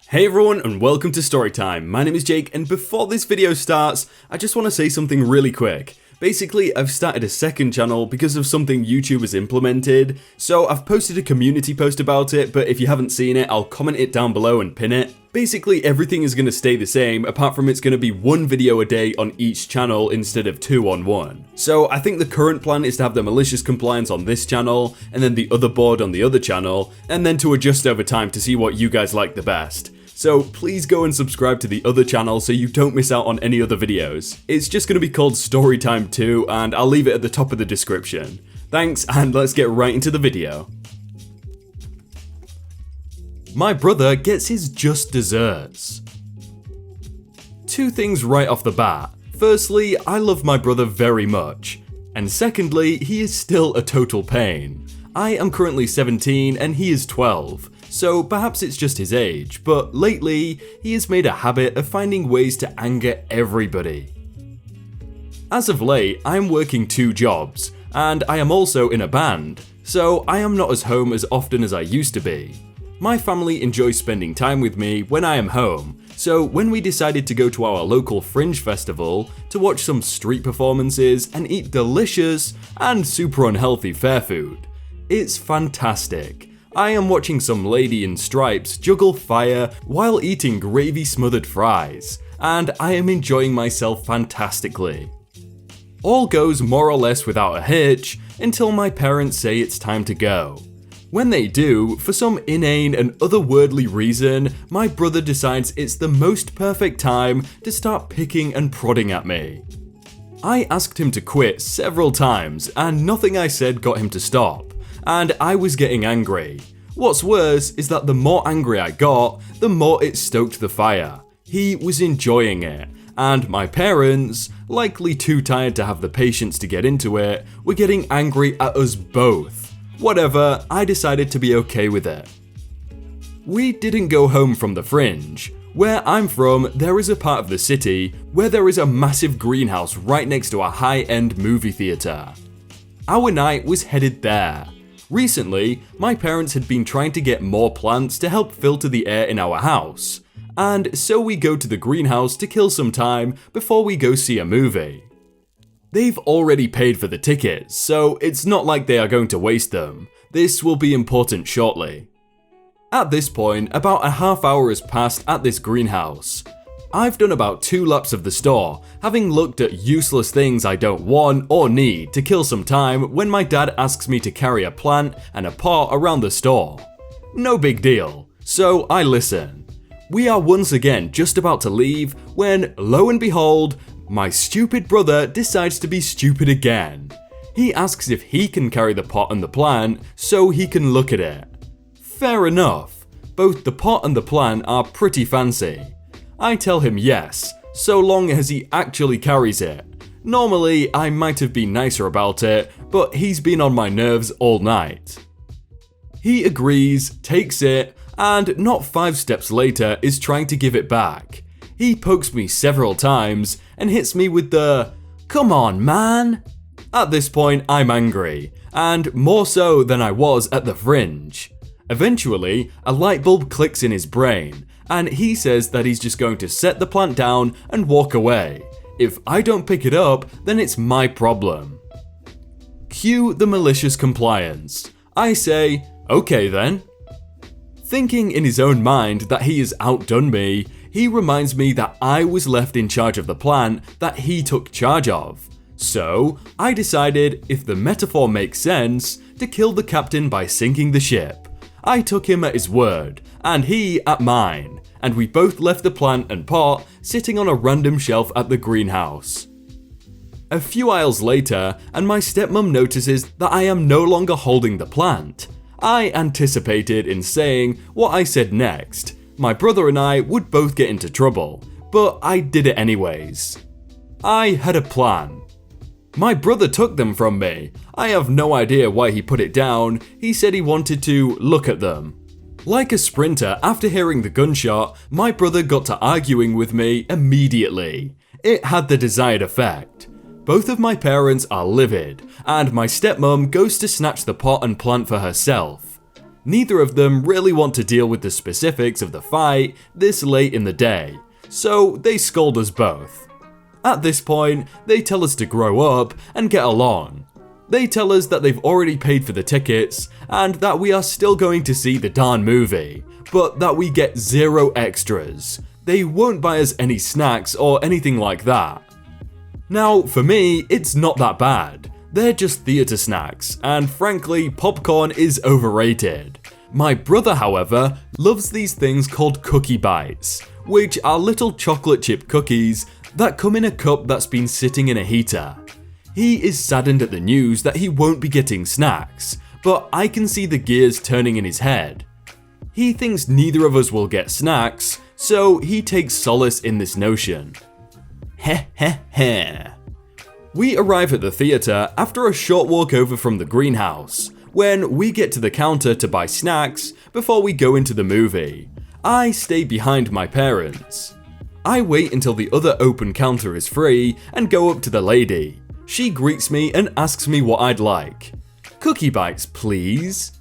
Hey everyone and welcome to Storytime. My name is Jake and before this video starts, I just want to say something really quick. Basically, I've started a second channel because of something YouTube has implemented, so I've posted a community post about it, but if you haven't seen it, I'll comment it down below and pin it. Basically, everything is going to stay the same, apart from it's going to be one video a day on each channel instead of two on one. So I think the current plan is to have the malicious compliance on this channel, and then the other board on the other channel, and then to adjust over time to see what you guys like the best. So please go and subscribe to the other channel so you don't miss out on any other videos. It's just going to be called Storytime 2 and I'll leave it at the top of the description. Thanks and let's get right into the video. My brother gets his just desserts. Two things right off the bat. Firstly, I love my brother very much. And secondly, he is still a total pain. I am currently 17 and he is 12. So perhaps it's just his age, but lately, he has made a habit of finding ways to anger everybody. As of late, I am working two jobs, and I am also in a band, so I am not as home as often as I used to be. My family enjoys spending time with me when I am home, so when we decided to go to our local fringe festival to watch some street performances and eat delicious and super unhealthy fair food, it's fantastic. I am watching some lady in stripes juggle fire while eating gravy smothered fries, and I am enjoying myself fantastically. All goes more or less without a hitch until my parents say it's time to go. When they do, for some inane and otherworldly reason, my brother decides it's the most perfect time to start picking and prodding at me. I asked him to quit several times and nothing I said got him to stop. And I was getting angry. What's worse is that the more angry I got, the more it stoked the fire. He was enjoying it, and my parents, likely too tired to have the patience to get into it, were getting angry at us both. Whatever, I decided to be okay with it. We didn't go home from the fringe. Where I'm from, there is a part of the city where there is a massive greenhouse right next to a high-end movie theater. Our night was headed there. Recently, my parents had been trying to get more plants to help filter the air in our house, and so we go to the greenhouse to kill some time before we go see a movie. They've already paid for the tickets, so it's not like they are going to waste them. This will be important shortly. At this point, about a half hour has passed at this greenhouse. I've done about 2 laps of the store, having looked at useless things I don't want or need to kill some time when my dad asks me to carry a plant and a pot around the store. No big deal, so I listen. We are once again just about to leave when, lo and behold, my stupid brother decides to be stupid again. He asks if he can carry the pot and the plant so he can look at it. Fair enough, both the pot and the plant are pretty fancy. I tell him yes, so long as he actually carries it. Normally, I might have been nicer about it, but he's been on my nerves all night. He agrees, takes it, and not 5 steps later is trying to give it back. He pokes me several times and hits me with the, "Come on, man." At this point, I'm angry, and more so than I was at the fringe. Eventually, a light bulb clicks in his brain, and he says that he's just going to set the plant down and walk away. If I don't pick it up, then it's my problem. Cue the malicious compliance. I say, okay then. Thinking in his own mind that he has outdone me, he reminds me that I was left in charge of the plant that he took charge of. So, I decided, if the metaphor makes sense, to kill the captain by sinking the ship. I took him at his word, and he at mine, and we both left the plant and pot sitting on a random shelf at the greenhouse. A few aisles later, and my stepmom notices that I am no longer holding the plant. I anticipated in saying what I said next. My brother and I would both get into trouble, but I did it anyways. I had a plan. My brother took them from me. I have no idea why he put it down. He said he wanted to look at them. Like a sprinter, after hearing the gunshot, my brother got to arguing with me immediately. It had the desired effect. Both of my parents are livid, and my stepmom goes to snatch the pot and plant for herself. Neither of them really want to deal with the specifics of the fight this late in the day, so they scold us both. At this point, they tell us to grow up and get along. They tell us that they've already paid for the tickets and that we are still going to see the darn movie, but that we get zero extras. They won't buy us any snacks or anything like that. Now, for me, it's not that bad. They're just theatre snacks, and frankly, popcorn is overrated. My brother, however, loves these things called cookie bites, which are little chocolate chip cookies that come in a cup that's been sitting in a heater. He is saddened at the news that he won't be getting snacks, but I can see the gears turning in his head. He thinks neither of us will get snacks, so he takes solace in this notion. Heh heh heh. We arrive at the theatre after a short walk over from the greenhouse. When we get to the counter to buy snacks before we go into the movie, I stay behind my parents. I wait until the other open counter is free and go up to the lady. She greets me and asks me what I'd like. Cookie bites, please.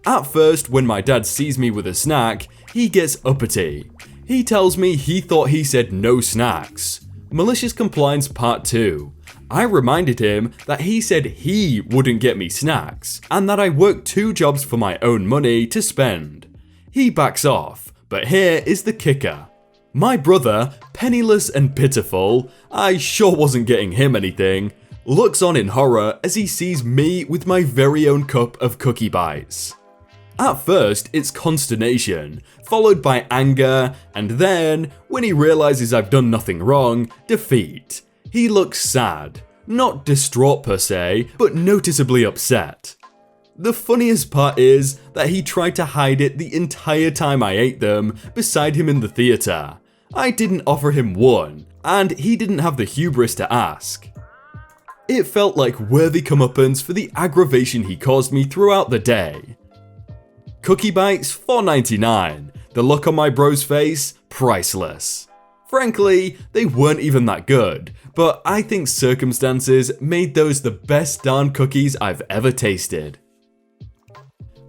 At first, when my dad sees me with a snack, he gets uppity. He tells me he thought he said no snacks. Malicious compliance part 2. I reminded him that he said he wouldn't get me snacks, and that I worked 2 jobs for my own money to spend. He backs off, but here is the kicker. My brother, penniless and pitiful, I sure wasn't getting him anything, looks on in horror as he sees me with my very own cup of cookie bites. At first, it's consternation, followed by anger, and then, when he realizes I've done nothing wrong, defeat. He looks sad, not distraught per se, but noticeably upset. The funniest part is that he tried to hide it the entire time I ate them beside him in the theatre. I didn't offer him one, and he didn't have the hubris to ask. It felt like worthy comeuppance for the aggravation he caused me throughout the day. Cookie bites, $4.99. The look on my bro's face, priceless. Frankly, they weren't even that good, but I think circumstances made those the best darn cookies I've ever tasted.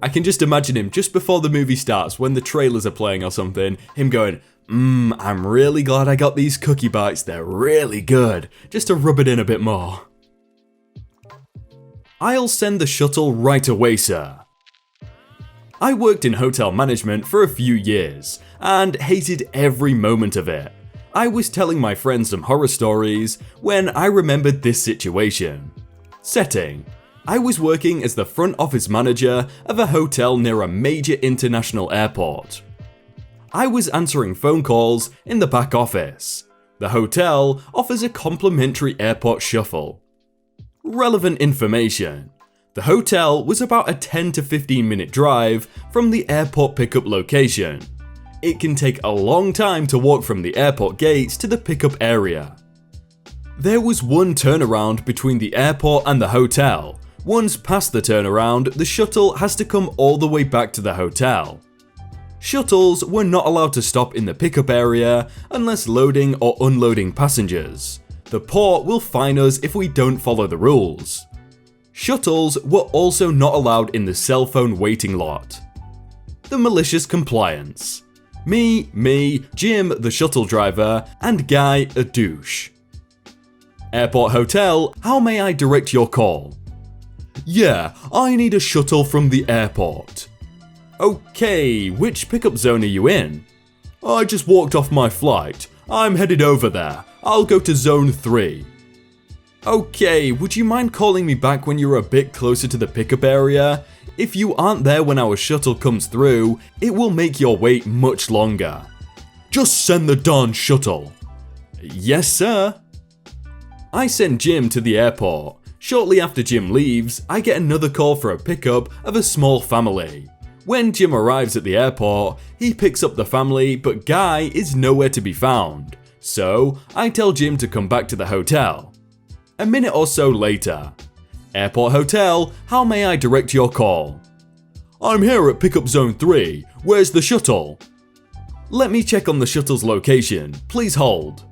I can just imagine him just before the movie starts when the trailers are playing or something, him going, I'm really glad I got these cookie bites, they're really good, just to rub it in a bit more. I'll send the shuttle right away, sir. I worked in hotel management for a few years, and hated every moment of it. I was telling my friends some horror stories when I remembered this situation. Setting: I was working as the front office manager of a hotel near a major international airport. I was answering phone calls in the back office. The hotel offers a complimentary airport shuffle. Relevant information: the hotel was about a 10 to 15 minute drive from the airport pickup location. It can take a long time to walk from the airport gates to the pickup area. There was one turnaround between the airport and the hotel. Once past the turnaround, the shuttle has to come all the way back to the hotel. Shuttles were not allowed to stop in the pickup area unless loading or unloading passengers. The port will fine us if we don't follow the rules. Shuttles were also not allowed in the cell phone waiting lot. The malicious compliance: me, Jim the shuttle driver, and Guy a douche. Airport hotel, how may I direct your call? Yeah, I need a shuttle from the airport. Okay, which pickup zone are you in? I just walked off my flight. I'm headed over there. I'll go to zone 3. Okay, would you mind calling me back when you're a bit closer to the pickup area? If you aren't there when our shuttle comes through, it will make your wait much longer. Just send the darn shuttle. Yes, sir. I send Jim to the airport. Shortly after Jim leaves, I get another call for a pickup of a small family. When Jim arrives at the airport, he picks up the family, but Guy is nowhere to be found. So, I tell Jim to come back to the hotel. A minute or so later: Airport hotel, how may I direct your call? I'm here at pickup zone 3. Where's the shuttle? Let me check on the shuttle's location. Please hold.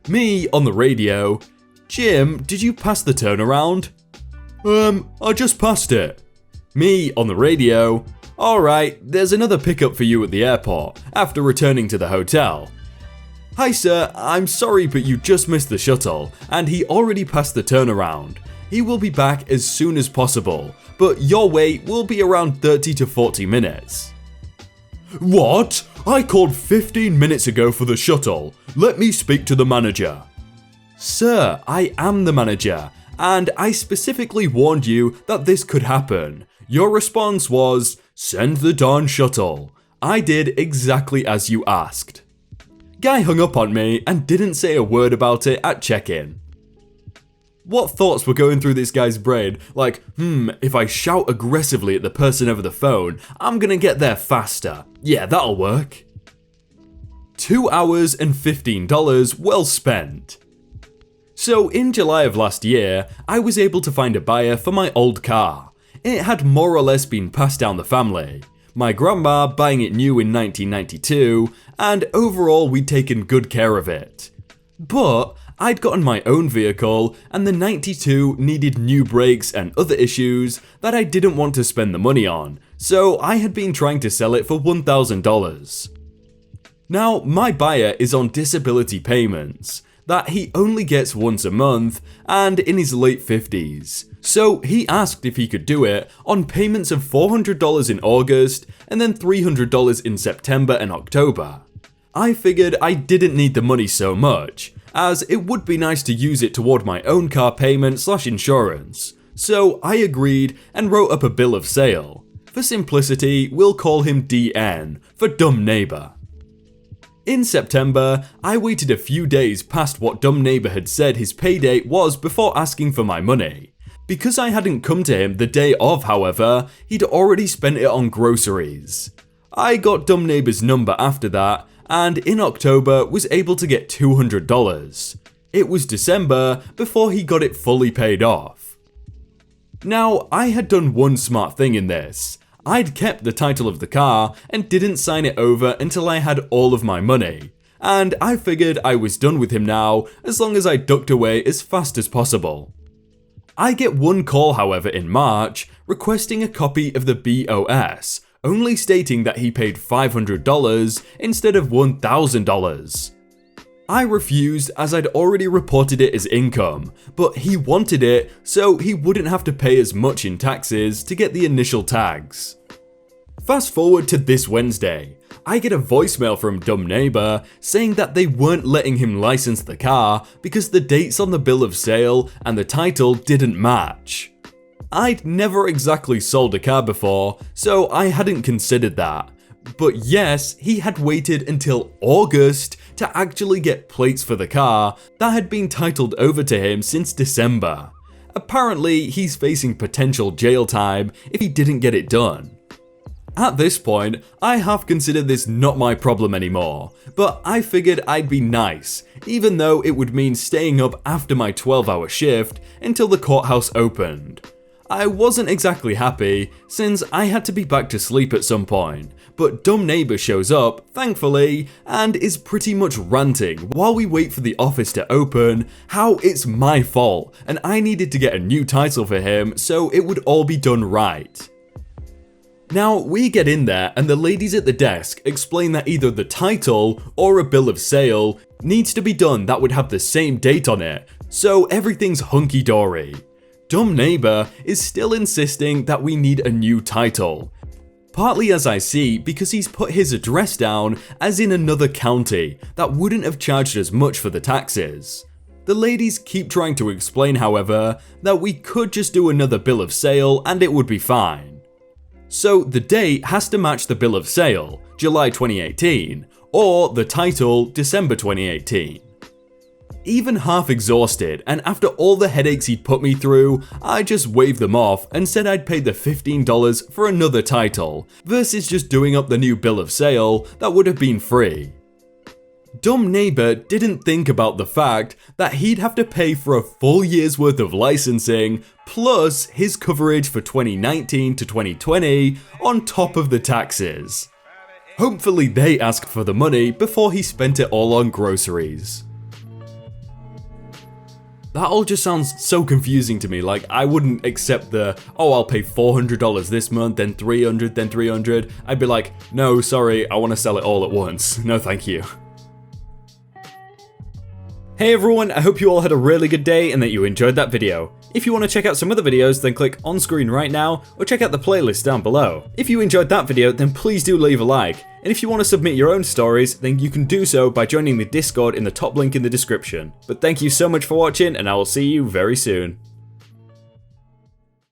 Me on the radio: Jim, did you pass the turnaround? I just passed it. Me on the radio: Alright, there's another pickup for you at the airport, after returning to the hotel. Hi sir, I'm sorry but you just missed the shuttle, and he already passed the turnaround. He will be back as soon as possible, but your wait will be around 30 to 40 minutes. What? I called 15 minutes ago for the shuttle. Let me speak to the manager. Sir, I am the manager, and I specifically warned you that this could happen. Your response was, send the darn shuttle. I did exactly as you asked. Guy hung up on me and didn't say a word about it at check-in. What thoughts were going through this guy's brain? Like, if I shout aggressively at the person over the phone, I'm gonna get there faster. Yeah, that'll work. 2 hours and $15 well spent. So in July of last year, I was able to find a buyer for my old car. It had more or less been passed down the family. My grandma buying it new in 1992, and overall we'd taken good care of it. But I'd gotten my own vehicle, and the 92 needed new brakes and other issues that I didn't want to spend the money on, so I had been trying to sell it for $1,000. Now, my buyer is on disability payments that he only gets once a month and in his late 50s. So he asked if he could do it on payments of $400 in August and then $300 in September and October. I figured I didn't need the money so much, as it would be nice to use it toward my own car payment / insurance. So I agreed and wrote up a bill of sale. For simplicity, we'll call him DN for Dumb Neighbor. In September, I waited a few days past what Dumb Neighbor had said his pay date was before asking for my money. Because I hadn't come to him the day of, however, he'd already spent it on groceries. I got Dumb Neighbor's number after that, and in October was able to get $200. It was December before he got it fully paid off. Now, I had done one smart thing in this. I'd kept the title of the car and didn't sign it over until I had all of my money, and I figured I was done with him now as long as I ducked away as fast as possible. I get one call, however, in March requesting a copy of the BOS, only stating that he paid $500 instead of $1,000. I refused as I'd already reported it as income, but he wanted it so he wouldn't have to pay as much in taxes to get the initial tags. Fast forward to this Wednesday, I get a voicemail from Dumb Neighbor saying that they weren't letting him license the car because the dates on the bill of sale and the title didn't match. I'd never exactly sold a car before, so I hadn't considered that. But yes, he had waited until August to actually get plates for the car that had been titled over to him since December. Apparently, he's facing potential jail time if he didn't get it done. At this point, I half consider this not my problem anymore, but I figured I'd be nice, even though it would mean staying up after my 12-hour shift until the courthouse opened. I wasn't exactly happy, since I had to be back to sleep at some point, but Dumb Neighbor shows up, thankfully, and is pretty much ranting while we wait for the office to open how it's my fault and I needed to get a new title for him so it would all be done right. Now, we get in there and the ladies at the desk explain that either the title or a bill of sale needs to be done that would have the same date on it, so everything's hunky-dory. Dumb Neighbor is still insisting that we need a new title. Partly as I see because he's put his address down as in another county that wouldn't have charged as much for the taxes. The ladies keep trying to explain, however, that we could just do another bill of sale and it would be fine. So the date has to match the bill of sale, July 2018, or the title, December 2018. Even half exhausted, and after all the headaches he'd put me through, I just waved them off and said I'd pay the $15 for another title, versus just doing up the new bill of sale that would have been free. Dumb Neighbor didn't think about the fact that he'd have to pay for a full year's worth of licensing, plus his coverage for 2019 to 2020 on top of the taxes. Hopefully they asked for the money before he spent it all on groceries. That all just sounds so confusing to me. Like, I wouldn't accept the, oh, I'll pay $400 this month, then $300, then $300. I'd be like, no, sorry, I want to sell it all at once. No, thank you. Hey everyone, I hope you all had a really good day and that you enjoyed that video. If you want to check out some other videos, then click on screen right now, or check out the playlist down below. If you enjoyed that video, then please do leave a like. And if you want to submit your own stories, then you can do so by joining the Discord in the top link in the description. But thank you so much for watching, and I will see you very soon.